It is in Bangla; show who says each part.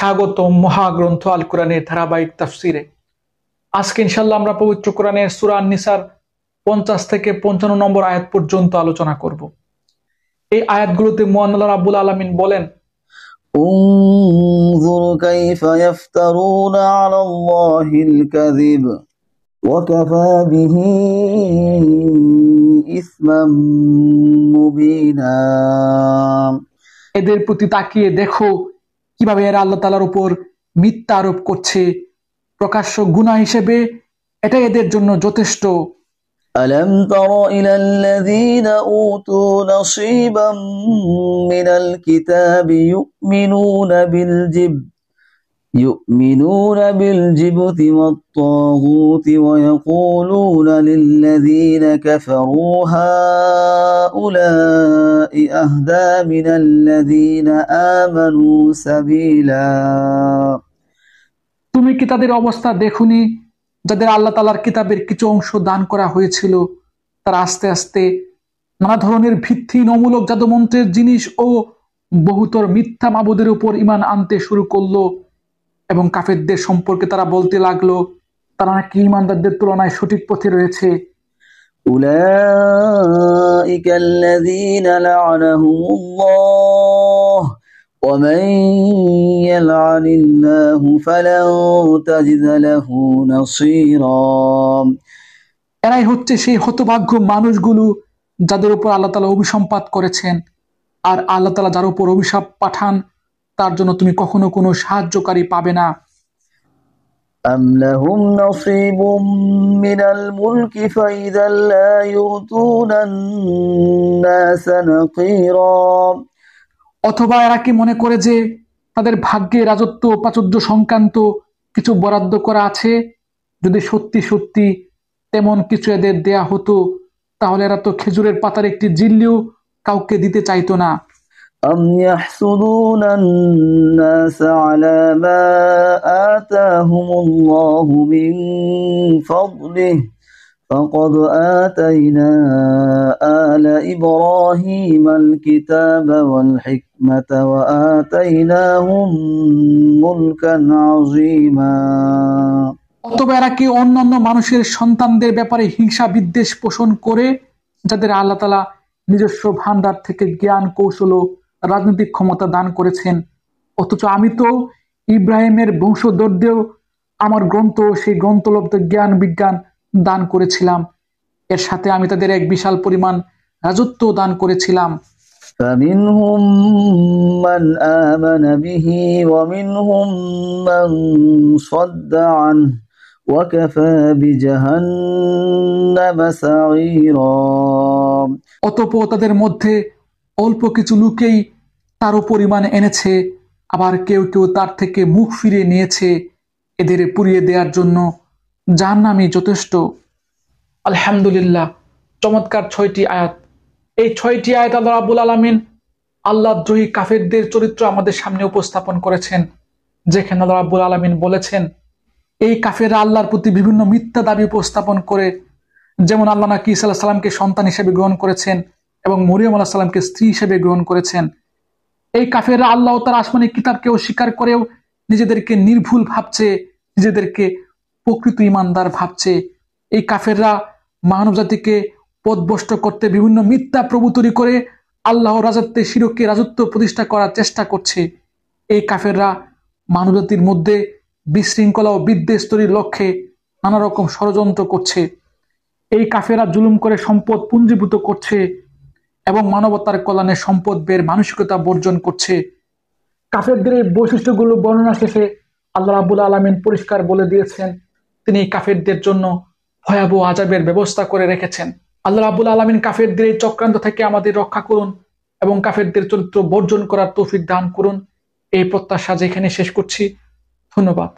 Speaker 1: স্বাগতম মহাগ্রন্থ আল কোরআনের ধারাবাহিক তাফসিরে। আজকে ইনশাআল্লাহ আমরা পবিত্র কোরআনের সূরা আন-নিসার 50 থেকে 55 নম্বর আয়াত পর্যন্ত আলোচনা করব। এই আয়াতগুলোতে মহান আল্লাহ রাব্বুল আলামিন বলেন,
Speaker 2: انظر كيف يفترون على الله الكذب وكفى به إثما مبينا।
Speaker 1: এদের প্রতি তাকিয়ে দেখো কিভাবে এরা আল্লাহ তাআলার উপর মিথ্যা আরোপ করছে, প্রকাশ্য গুনাহ হিসেবে এটাই এদের জন্য যথেষ্ট।
Speaker 2: ألم تر إلى الذين أوتوا نصيبا من الكتاب يؤمنون بالجبت والطاغوت ويقولون للذين كفروا هؤلاء أهدى من الذين آمنوا سبيلا।
Speaker 1: তুমি কি তাদের অবস্থা দেখুনি যাদের আল্লাহ তাআলার কিতাবের কিছু অংশ দান করা হয়েছিল? তারা আস্তে আস্তে নানা ধরনের ভিত্তিহীন অমূলক জাদুমন্ত্রের জিনিস ও বহুতর মিথ্যা মাবুদের উপর ঈমান আনতে শুরু করলো এবং কাফেরদের সম্পর্কে তারা বলতে লাগলো তারা নাকি ঈমানদারদের তুলনায় সঠিক পথে রয়েছে।
Speaker 2: أولئك الذين لعنهم الله ومن يلعن الله فلن تجد له نصيرا।
Speaker 1: এরাই হচ্ছে সেই হতভাগ্য মানুষগুলো যাদের উপর আল্লাহ তাআলা অভিসম্পাত করেছেন, আর আল্লাহ তাআলা যার উপর অভিশাপ পাঠান তার জন্য তুমি কখনো কোনো সাহায্যকারী পাবে না।
Speaker 2: أم لهم نصيب من الملك فإذا لا يؤتون الناس نقيرا।
Speaker 1: অথবা এরা কি মনে করে যে তাদের ভাগ্যে রাজত্ব প্রাচুর্য সংক্রান্ত কিছু বরাদ্দ করা আছে? যদি সত্যি সত্যি তেমন কিছু এদের দেয়া হতো তাহলে এরা তো খেজুরের পাতার একটি জিল্লিও কাউকে দিতে চাইতো না।
Speaker 2: أم يحسدون الناس على ما آتاهم الله من فضله فقد آتينا آل إبراهيم الكتاب والحكمة وآتيناهم ملكا عظيما।
Speaker 1: অথবা এরা কি অন্যান্য মানুষের সন্তানদের ব্যাপারে হিংসা বিদ্বেষ পোষণ করে যাদের আল্লাহ তাআলা নিজস্ব ভান্ডার থেকে জ্ঞান কৌশল ও রাজনৈতিক ক্ষমতা দান করেছেন, অথচ আমি তো ইব্রাহিমের বংশধরদেরও আমার গ্রন্থ সেই গ্রন্থলব্ধ জ্ঞান বিজ্ঞান দান করেছিলাম, এর সাথে আমি তাদের এক বিশাল পরিমাণ রাজত্ব দান করেছিলাম।
Speaker 2: فمنهم من آمن به ومنهم من صد عنه وكفى بجهنم سعيرا।
Speaker 1: অতঃপর তাদের মধ্যে অল্প কিছু লোকেই তার উপর ঈমান এনেছে, আবার কেউ কেউ তার থেকে মুখ ফিরিয়ে নিয়েছে। এদের পুড়িয়ে দেওয়ার জন্য জাহান্নামই যথেষ্ট। আলহামদুলিল্লাহ, চমৎকার 6টি আয়াত। এই 6টি আয়াত আল্লাহ রাব্বুল আলামিন আল্লাহদ্রোহী কাফেরদের চরিত্র আমাদের সামনে উপস্থাপন করেছেন, যেখানে আল্লাহ রাব্বুল আলামিন বলেছেন এই কাফেররা আল্লাহর প্রতি বিভিন্ন মিথ্যা দাবি উপস্থাপন করে, যেমন আল্লাহ নাকি ঈসা আলাইহিস সালামকে সন্তান হিসেবে গ্রহণ করেছেন এবং মরিয়ম আলাইহিস সালামকে স্ত্রী হিসেবে গ্রহণ করেছেন। এই কাফেররা আল্লাহ ও তার আসমানি কিতাবকে অস্বীকার করেও নিজেদেরকে নির্ভুল ভাবছে, নিজেদেরকে প্রকৃত ঈমানদার ভাবছে। এই কাফেররা মানব জাতিকে পথভ্রষ্ট করতে বিভিন্ন মিথ্যা প্রভু তৈরি করে আল্লাহ রাজত্বে শিরকে রাজত্ব প্রতিষ্ঠা করার চেষ্টা করছে। এই কাফেররা মানবজাতির মধ্যে বিশৃঙ্খলা ও বিদ্বেষ তৈরির লক্ষ্যে নানা রকম ষড়যন্ত্র করছে। এই কাফেররা জুলুম করে সম্পদ পুঞ্জীভূত করছে এবং মানবতার কল্যাণে সম্পদ বের মানসিকতা বর্জন করছে। কাফেরদের এই বৈশিষ্ট্যগুলো বর্ণনা শেষে আল্লাহ রাব্বুল আলামিন পরিষ্কার বলে দিয়েছেন তিনি কাফেরদের জন্য ভয়াবহ আযাবের ব্যবস্থা করে রেখেছেন। আল্লাহ রাব্বুল আলামিন কাফেরদের এই চক্রান্ত থেকে আমাদের রক্ষা করুন এবং কাফেরদের চরিত্র বর্জন করার তৌফিক দান করুন। এই প্রত্যাশা যেখানে শেষ করছি। ধন্যবাদ।